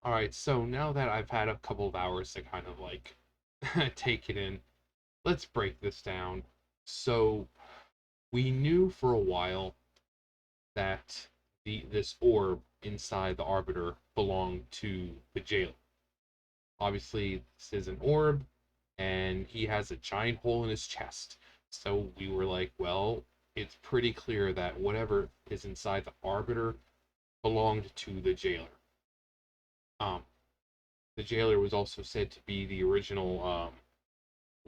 Alright, so now that I've had a couple of hours to kind of like take it in, let's break this down. So we knew for a while that this orb inside the Arbiter belonged to the jailer. Obviously, this is an orb, and he has a giant hole in his chest. So we were like, well, it's pretty clear that whatever is inside the Arbiter belonged to the jailer. Um, the jailer was also said to be the original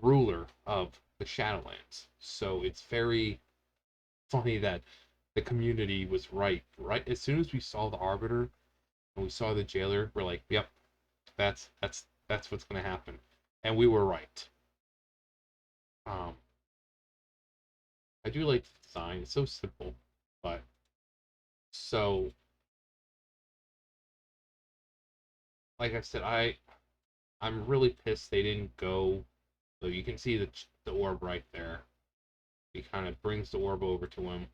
ruler of the Shadowlands. So it's very funny that the community was right. Right as soon as we saw the Arbiter and we saw the jailer, we're like, "Yep, that's what's gonna happen," and we were right. Um, I do like the design; it's so simple, but so like I said, I'm really pissed they didn't go. So you can see the orb right there. He kind of brings the orb over to him,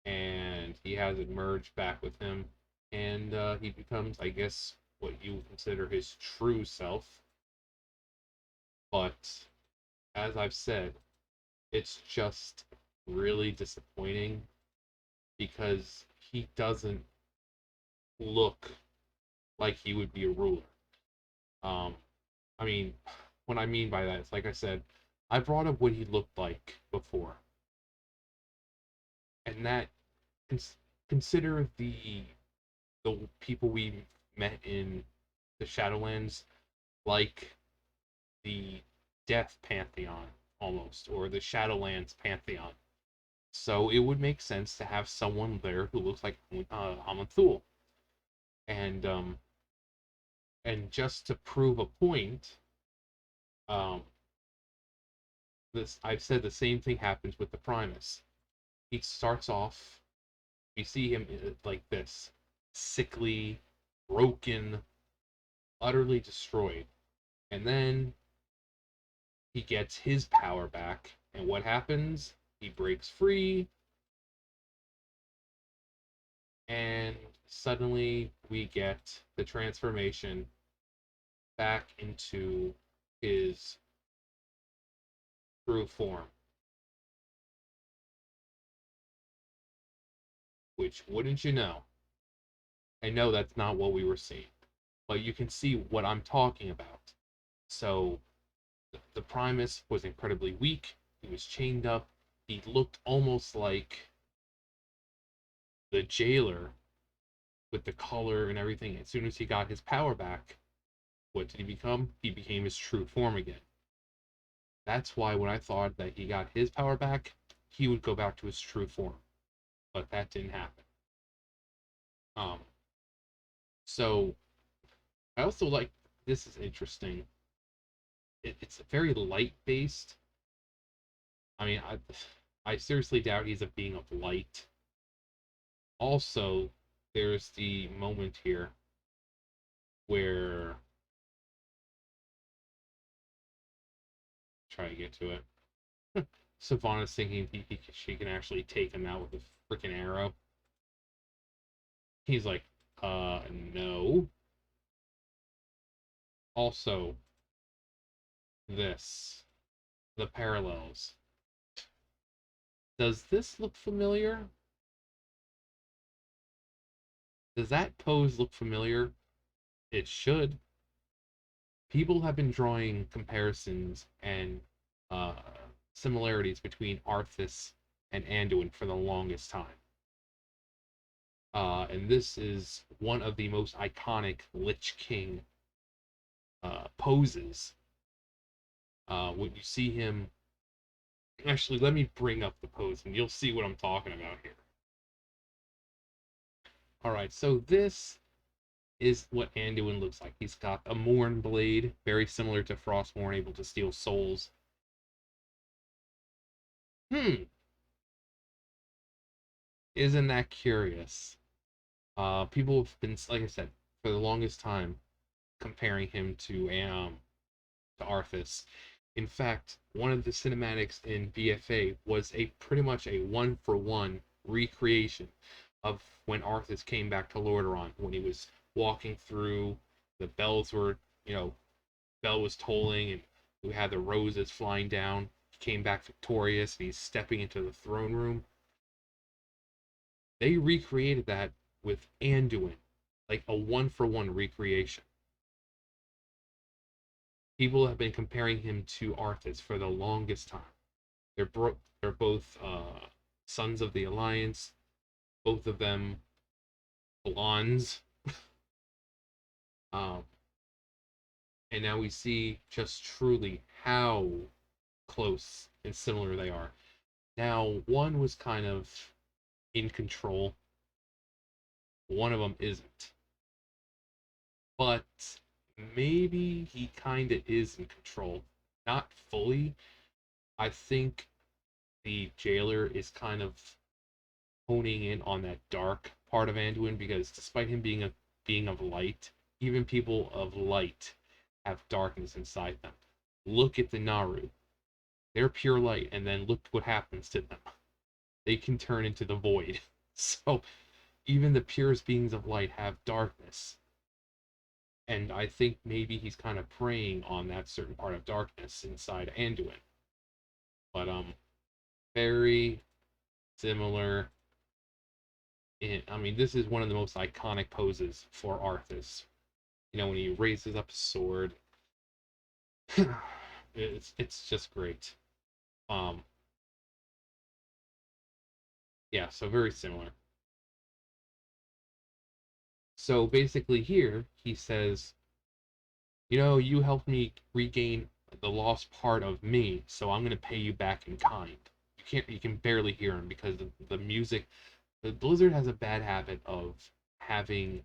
and he has it merge back with him, and he becomes, I guess, what you would consider his true self. But as I've said, it's just really disappointing because he doesn't look like he would be a ruler. Um, I mean, what I mean by that is, like I said, I brought up what he looked like before, and that cons- consider the people we met in the Shadowlands like the Death Pantheon almost, or the Shadowlands Pantheon. So it would make sense to have someone there who looks like Amanthul. And and just to prove a point, um, this I've said the same thing happens with the Primus. He starts off, you see him like this, sickly, broken, utterly destroyed, and then he gets his power back, and what happens? He breaks free, and suddenly we get the transformation back into his true form, which, wouldn't you know, I know that's not what we were seeing, but you can see what I'm talking about. So the Primus was incredibly weak. He was chained up. He looked almost like the jailer with the color and everything. As soon as he got his power back, what did he become? He became his true form again. That's why when I thought that he got his power back, he would go back to his true form. But that didn't happen. Um, so I also like, this is interesting. It's very light based. I mean, I seriously doubt he's a being of light. Also, there's the moment here where, try to get to it. Savannah's thinking she can actually take him out with a freaking arrow. He's like, no. Also, this, the parallels. Does this look familiar? Does that pose look familiar? It should. People have been drawing comparisons and uh, similarities between Arthas and Anduin for the longest time. And this is one of the most iconic Lich King poses. When you see him, actually, let me bring up the pose and you'll see what I'm talking about here. All right, so this is what Anduin looks like. He's got a Morn blade, very similar to Frostmourne, able to steal souls. Hmm, isn't that curious? People have been, like I said, for the longest time, comparing him to Arthas. In fact, one of the cinematics in BFA was a pretty much a one-for-one recreation of when Arthas came back to Lordaeron when he was walking through. The bells were, you know, bell was tolling, and we had the roses flying down. He came back victorious, and he's stepping into the throne room. They recreated that with Anduin, like a one-for-one recreation. People have been comparing him to Arthas for the longest time. They're both sons of the Alliance, both of them blondes. Um, and now we see just truly how close and similar they are. Now, one was kind of in control, one of them isn't. But maybe he kind of is in control. Not fully. I think the jailer is kind of honing in on that dark part of Anduin because despite him being of light, even people of light have darkness inside them. Look at the Naru. They're pure light, and then look what happens to them. They can turn into the void. So even the purest beings of light have darkness. And I think maybe he's kind of preying on that certain part of darkness inside Anduin. But very similar. I mean, this is one of the most iconic poses for Arthas. You know, when he raises up his sword, it's just great. Um, yeah, so very similar. So basically, here he says, you know, you helped me regain the lost part of me, so I'm gonna pay you back in kind. You can barely hear him because the music. The Blizzard has a bad habit of having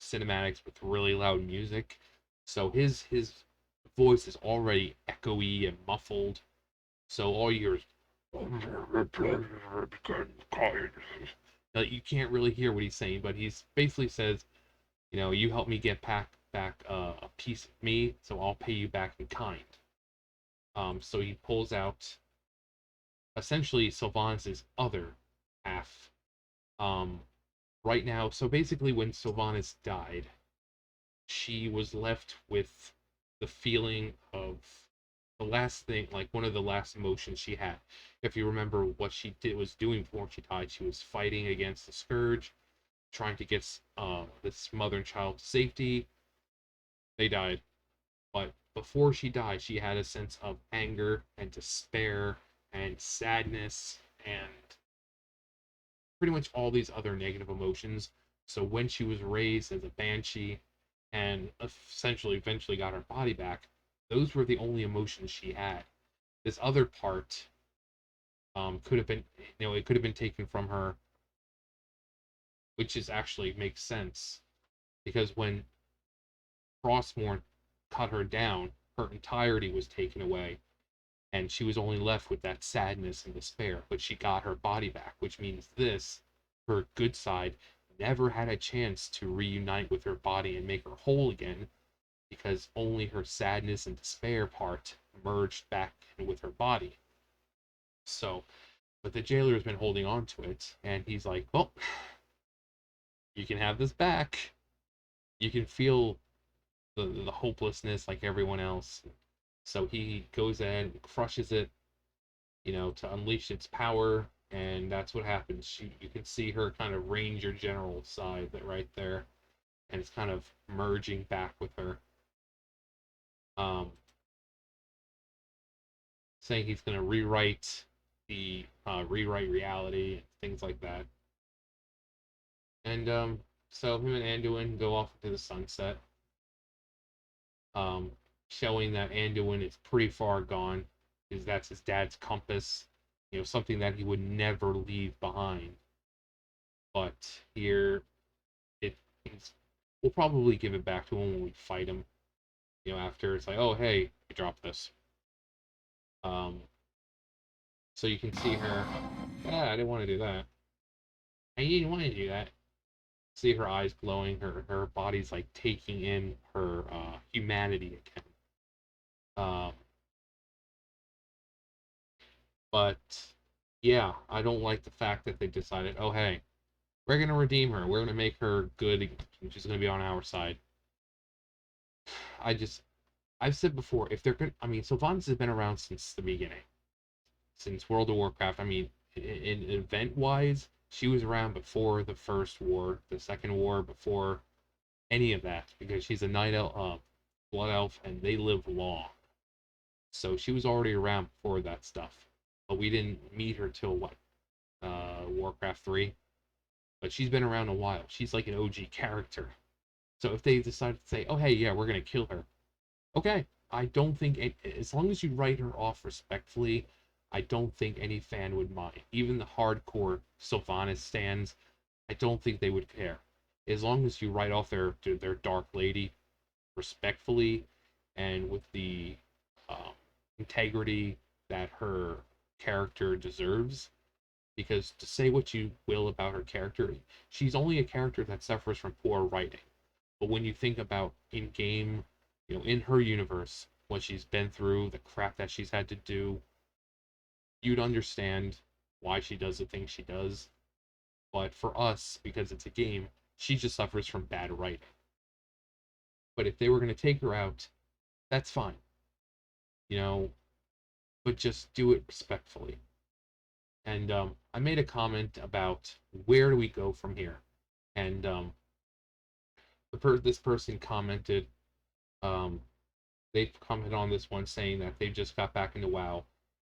cinematics with really loud music, so his voice is already echoey and muffled. So all you hear is you can't really hear what he's saying, but he's basically says, you know, you helped me get back a piece of me, so I'll pay you back in kind. So he pulls out essentially Sylvanas' other half. Um, right now, so basically, when Sylvanas died, she was left with the feeling of the last thing, like one of the last emotions she had. If you remember what she did was doing before she died, she was fighting against the scourge, trying to get this mother and child to safety. They died, but before she died, she had a sense of anger and despair and sadness and pretty much all these other negative emotions. So when she was raised as a banshee and essentially eventually got her body back, those were the only emotions she had. This other part could have been, you know, it could have been taken from her, which is actually makes sense because when Frostmourne cut her down, her entirety was taken away, and she was only left with that sadness and despair. But she got her body back, which means this, her good side, never had a chance to reunite with her body and make her whole again because only her sadness and despair part merged back in with her body. So, but the jailer has been holding on to it, and he's like, well, you can have this back. You can feel the hopelessness like everyone else. So he goes in and crushes it, you know, to unleash its power, and that's what happens. You can see her kind of Ranger General side that right there, and it's kind of merging back with her. Um, Saying he's going to rewrite reality and things like that. And so him and Anduin go off into the sunset, um, showing that Anduin is pretty far gone, because that's his dad's compass, you know, something that he would never leave behind. But here, it we'll probably give it back to him when we fight him. You know, after it's like, oh hey, you dropped this. Um, so you can see her. Ah, I didn't want to do that. I didn't want to do that. See her eyes glowing. Her body's like taking in her humanity again. Um, but yeah, I don't like the fact that they decided, oh hey, We're gonna redeem her. We're gonna make her good. She's gonna be on our side. I just, I've said before, if they're good, I mean, Sylvanas has been around since the beginning, since World of Warcraft. I mean, in event wise, she was around before the first war, the second war, before any of that, because she's a night elf, blood elf, and they live long. So she was already around before that stuff. But we didn't meet her till what? Warcraft 3. But she's been around a while. She's like an OG character. So if they decide to say, oh, hey, yeah, we're going to kill her. Okay. I don't think, as long as you write her off respectfully, I don't think any fan would mind. Even the hardcore Sylvanas stands, I don't think they would care. As long as you write off their Dark Lady respectfully and with the um, integrity that her character deserves. Because to say what you will about her character, she's only a character that suffers from poor writing. But when you think about in game, in her universe, what she's been through, the crap that she's had to do, you'd understand why she does the things she does. But for us, because it's a game, she just suffers from bad writing. But if they were going to take her out, that's fine, you know, but just do it respectfully. And I made a comment about where do we go from here, and this person commented, um, they commented on this one saying that they just got back into WoW,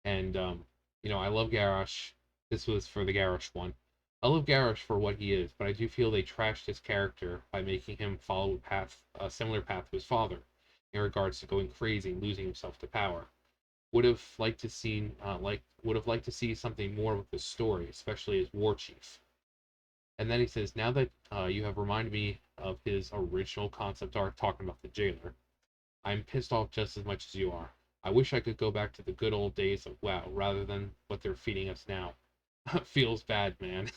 and I love Garrosh. This was for the Garrosh one. I love Garrosh for what he is, but I do feel they trashed his character by making him follow a similar path to his father, in regards to going crazy and losing himself to power. Would have liked to see something more with the story, especially as war chief. And then he says, now that you have reminded me of his original concept art talking about the jailer, I'm pissed off just as much as you are. I wish I could go back to the good old days of WoW rather than what they're feeding us now. Feels bad, man.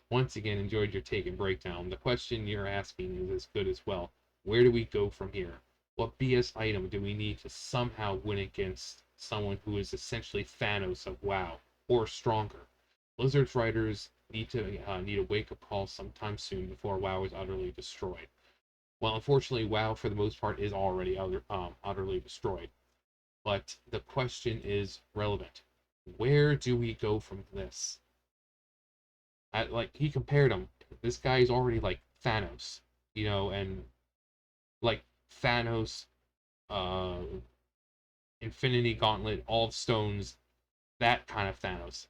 Once again, enjoyed your take and breakdown. The question you're asking is as good as well. Where do we go from here? What BS item do we need to somehow win against someone who is essentially Thanos of WoW, or stronger? Blizzard's writers need a wake-up call sometime soon before WoW is utterly destroyed. Well, unfortunately, WoW for the most part is already utterly destroyed. But the question is relevant. Where do we go from this? He compared him. This guy is already like Thanos, and like Thanos, uh, Infinity Gauntlet, all stones, that kind of Thanos.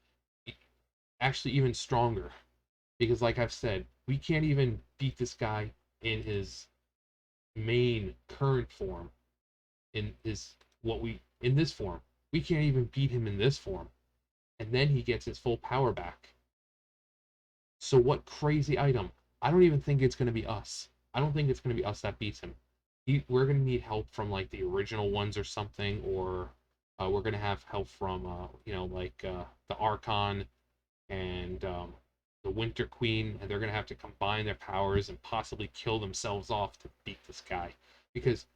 Actually, even stronger, because like I've said, we can't even beat this guy in his main current form. In this form, we can't even beat him in this form, and then he gets his full power back. So what crazy item? I don't even think it's going to be us. I don't think it's going to be us that beats him. We're going to need help from like the original ones or something, or we're going to have help from the Archon and the Winter Queen, and they're going to have to combine their powers and possibly kill themselves off to beat this guy. Because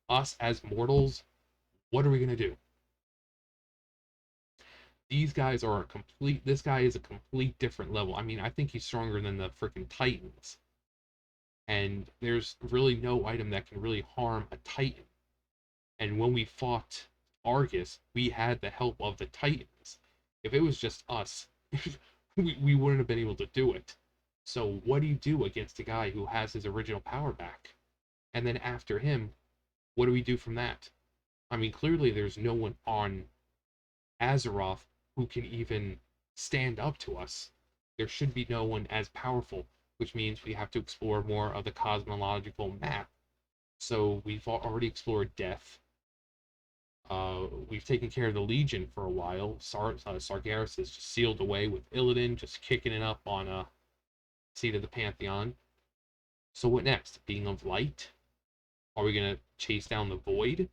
us as mortals, what are we going to do? These guys are this guy is a complete different level. I mean, I think he's stronger than the freaking Titans. And there's really no item that can really harm a Titan. And when we fought Argus, we had the help of the Titans. If it was just us, we wouldn't have been able to do it. So what do you do against a guy who has his original power back? And then after him, what do we do from that? I mean, clearly there's no one on Azeroth who can even stand up to us. There should be no one as powerful, which means we have to explore more of the cosmological map. So we've already explored death. We've taken care of the Legion for a while. Sargeras is just sealed away with Illidan, just kicking it up on a seat of the Pantheon. So what next? Being of Light? Are we going to chase down the Void?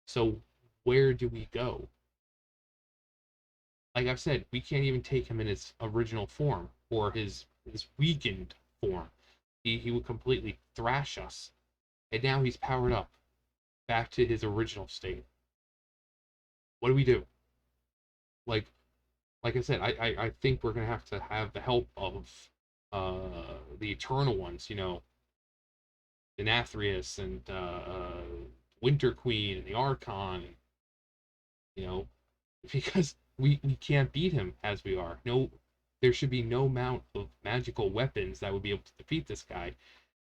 So where do we go? Like I've said, we can't even take him in his original form or his weakened form. He would completely thrash us. And now he's powered up back to his original state. What do we do? Like like I said, I think we're gonna have to have the help of the Eternal Ones, Denathrius and Winter Queen and the Archon, you know, because we can't beat him as we are. No, there should be no amount of magical weapons that would be able to defeat this guy.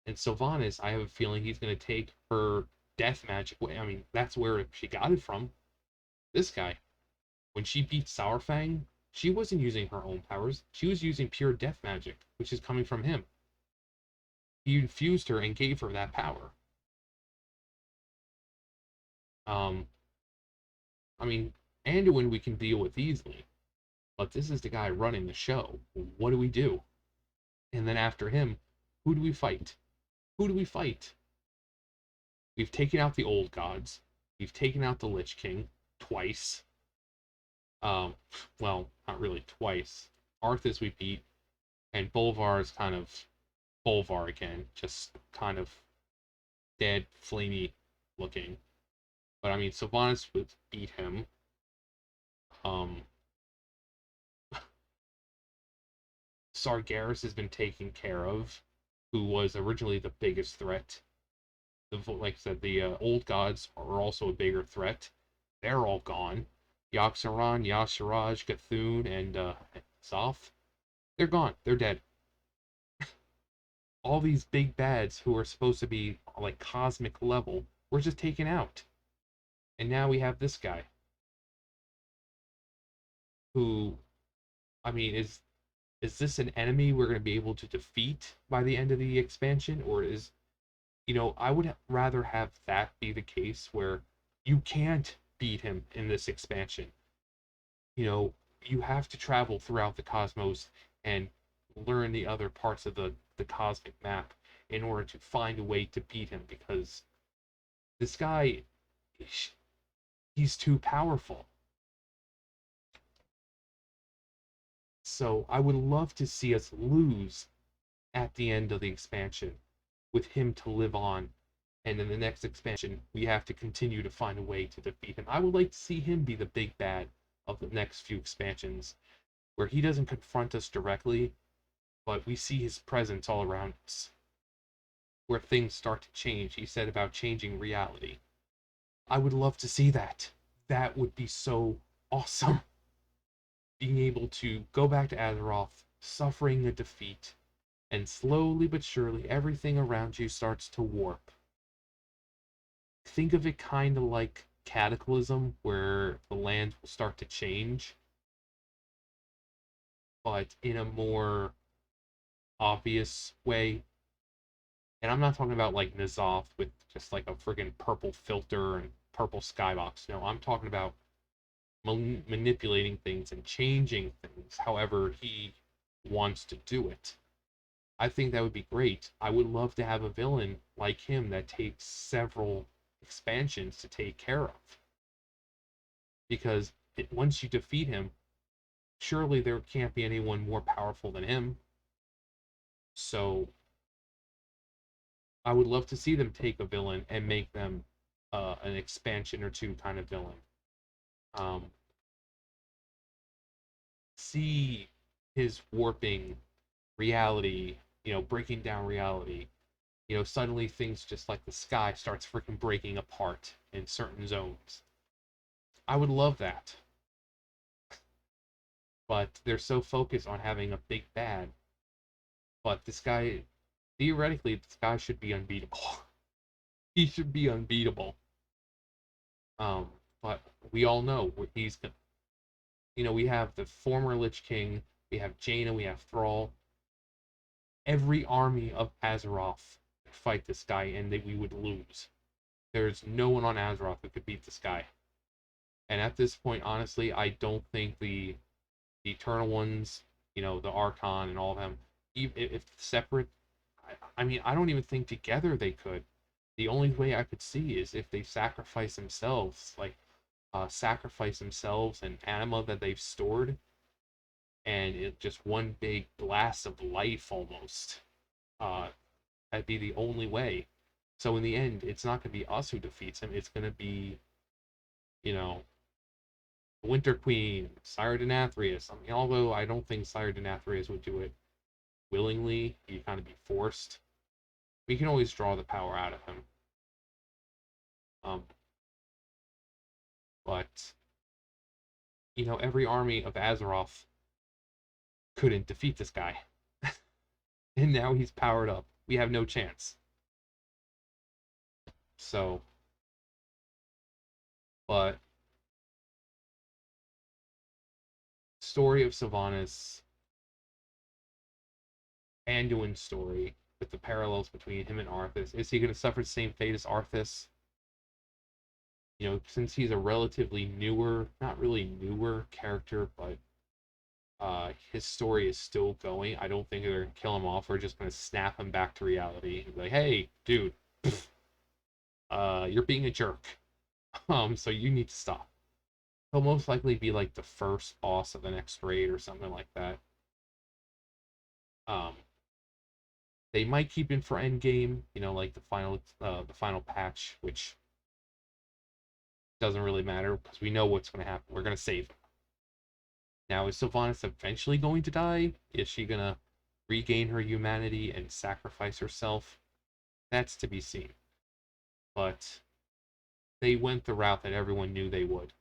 And Sylvanas, I have a feeling he's going to take her death magic way. I mean, that's where she got it from. This guy, when she beat Sourfang, she wasn't using her own powers. She was using pure death magic, which is coming from him. He infused her and gave her that power. Um, I mean, Anduin we can deal with easily, but this is the guy running the show. What do we do? And then after him, who do we fight? Who do we fight? We've taken out the old gods. We've taken out the Lich King twice. Um, well, not really twice. Arthas we beat, and Bolvar is kind of Bolvar again, just kind of dead, flamey looking. But I mean, Sylvanas would beat him. Um, Sargeras has been taken care of, who was originally the biggest threat. Like I said, the old gods are also a bigger threat. They're all gone. Yaxaran, Yasharaj, Cthulhu, and Zoth. They're gone. They're dead. All these big bads who are supposed to be like cosmic level were just taken out. And now we have this guy who, I mean, is this an enemy we're going to be able to defeat by the end of the expansion, or is, I would rather have that be the case where you can't beat him in this expansion. You have to travel throughout the cosmos and learn the other parts of the cosmic map in order to find a way to beat him, because this guy, he's too powerful. So I would love to see us lose at the end of the expansion with him to live on. And in the next expansion, we have to continue to find a way to defeat him. I would like to see him be the big bad of the next few expansions, where he doesn't confront us directly, but we see his presence all around us. Where things start to change. He said about changing reality. I would love to see that. That would be so awesome. Being able to go back to Azeroth, suffering a defeat, and slowly but surely everything around you starts to warp. Think of it kind of like Cataclysm, where the lands will start to change, but in a more obvious way. And I'm not talking about like N'Zoth with just like a friggin' purple filter and purple skybox. No, I'm talking about manipulating things and changing things however he wants to do it. I think that would be great. I would love to have a villain like him that takes several expansions to take care of. Because once you defeat him, surely there can't be anyone more powerful than him. So I would love to see them take a villain and make them an expansion or two kind of villain. Um, see his warping reality, breaking down reality. Suddenly things just like the sky starts freaking breaking apart in certain zones. I would love that. But they're so focused on having a big bad. But this guy, theoretically, this guy should be unbeatable. He should be unbeatable. But we all know he's, we have the former Lich King, we have Jaina, we have Thrall. Every army of Azeroth could fight this guy, and we would lose. There's no one on Azeroth who could beat this guy. And at this point, honestly, I don't think the Eternal Ones, the Archon and all of them, if separate, I mean, I don't even think together they could. The only way I could see is if they sacrifice themselves, like sacrifice themselves and anima that they've stored, and it just one big blast of life almost. That'd be the only way. So in the end, it's not going to be us who defeats him. It's going to be, you know, The Winter Queen, Sire Denathrius. I mean, although I don't think Sire Denathrius would do it willingly, he'd kind of be forced. We can always draw the power out of him. Um, but every army of Azeroth couldn't defeat this guy. And now he's powered up. We have no chance. So, but story of Sylvanas, Anduin's story, with the parallels between him and Arthas. Is he going to suffer the same fate as Arthas? Since he's a relatively newer, not really newer character, but his story is still going. I don't think they're going to kill him off. We're just going to snap him back to reality. Like, hey, dude, you're being a jerk. So you need to stop. He'll most likely be like the first boss of the next raid or something like that. Um, they might keep him for endgame, like the final patch, which doesn't really matter because we know what's going to happen. We're going to save him. Now, is Sylvanas eventually going to die? Is she going to regain her humanity and sacrifice herself? That's to be seen. But they went the route that everyone knew they would.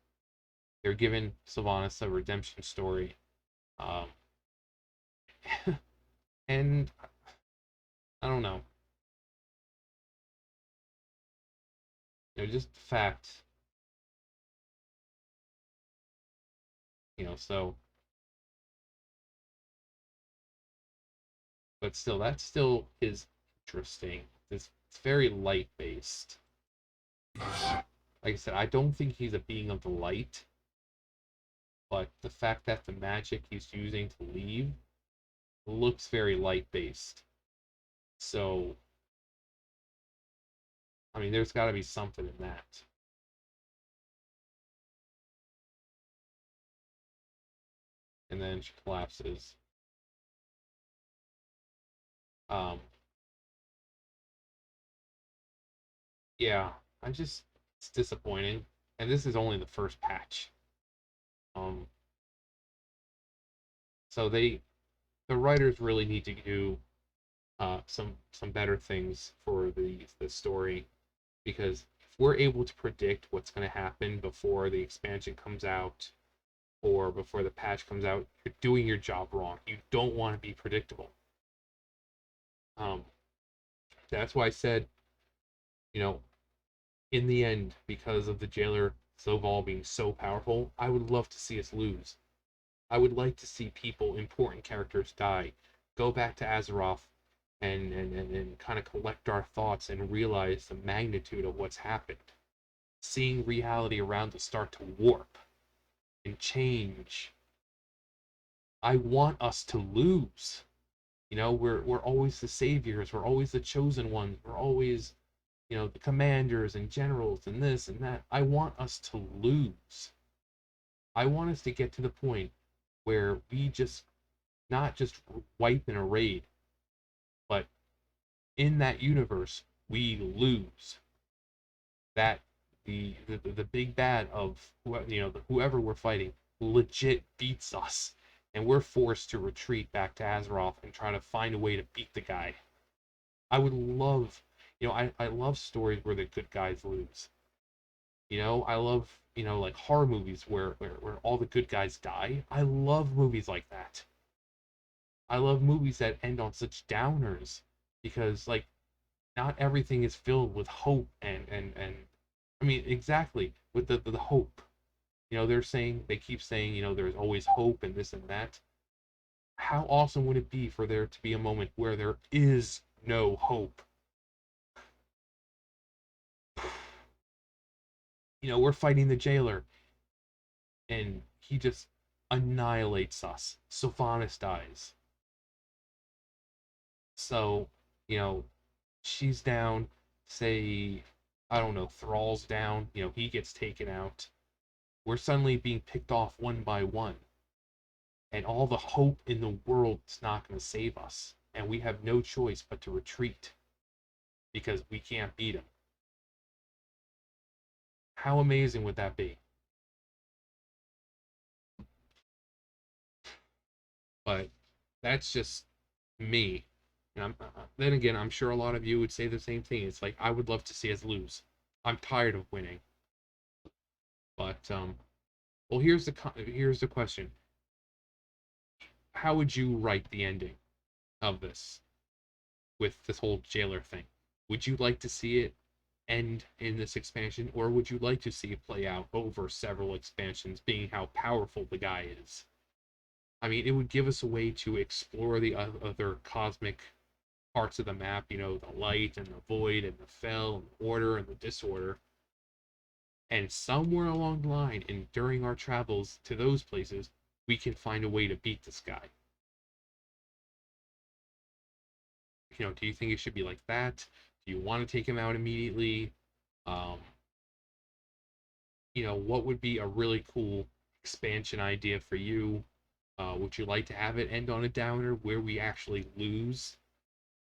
They're giving Sylvanas a redemption story. Um, and I don't know. Just the fact, so, but still, that still is interesting. It's very light based. Like I said, I don't think he's a being of the light, but the fact that the magic he's using to leave looks very light based. So, I mean, there's got to be something in that. And then she collapses. Um, yeah, it's disappointing. And this is only the first patch. Um, so the writers really need to do some better things for the story, because if we're able to predict what's going to happen before the expansion comes out or before the patch comes out, you're doing your job wrong. You don't want to be predictable. Um, that's why I said, you know, in the end, because of the jailer Zoval being so powerful, I would love to see us lose. I would like to see people, important characters, die, go back to Azeroth, and kind of collect our thoughts and realize the magnitude of what's happened. Seeing reality around us start to warp and change. I want us to lose. We're always the saviors, we're always the chosen ones, we're always, the commanders and generals and this and that. I want us to lose. I want us to get to the point where we just not just wipe in a raid, but in that universe we lose. That the big bad of whoever we're fighting legit beats us, and we're forced to retreat back to Azeroth and try to find a way to beat the guy. I would love, I love stories where the good guys lose. I love, like horror movies where all the good guys die. I love movies like that. I love movies that end on such downers, because like not everything is filled with hope and I mean, exactly, with the hope. They keep saying, there's always hope and this and that. How awesome would it be for there to be a moment where there is no hope? We're fighting the jailer and he just annihilates us. Sylvanas dies. So, you know, she's down, say, I don't know, Thrall's down, he gets taken out. We're suddenly being picked off one by one. And all the hope in the world is not going to save us. And we have no choice but to retreat because we can't beat him. How amazing would that be? But that's just me. And then again, I'm sure a lot of you would say the same thing. It's like I would love to see us lose. I'm tired of winning. But well, here's the question: how would you write the ending of this with this whole jailer thing? Would you like to see it end in this expansion, or would you like to see it play out over several expansions, being how powerful the guy is? I mean, it would give us a way to explore the other cosmic parts of the map, you know, the light and the void and the fel and the order and the disorder. And somewhere along the line, and during our travels to those places, we can find a way to beat this guy. You know, do you think it should be like that? Do you want to take him out immediately? Um, you know, what would be a really cool expansion idea for you? Would you like to have it end on a downer where we actually lose?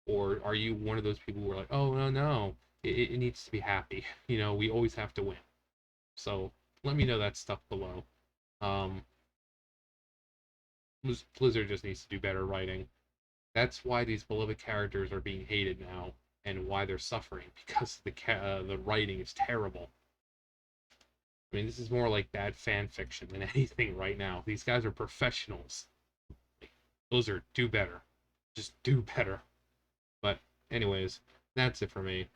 Or are you one of those people who are like, oh, no, no, it needs to be happy. You know, we always have to win. So let me know that stuff below. Um, Blizzard just needs to do better writing. That's why these beloved characters are being hated now, and why they're suffering because the writing is terrible. I mean, this is more like bad fan fiction than anything right now. These guys are professionals. Blizzard, do better. Just do better. But anyways, that's it for me.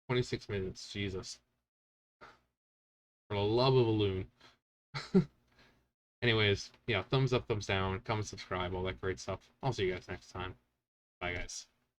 26 minutes, Jesus. For the love of a loon. Anyways, yeah, thumbs up, thumbs down, comment, subscribe, all that great stuff. I'll see you guys next time. Bye, guys.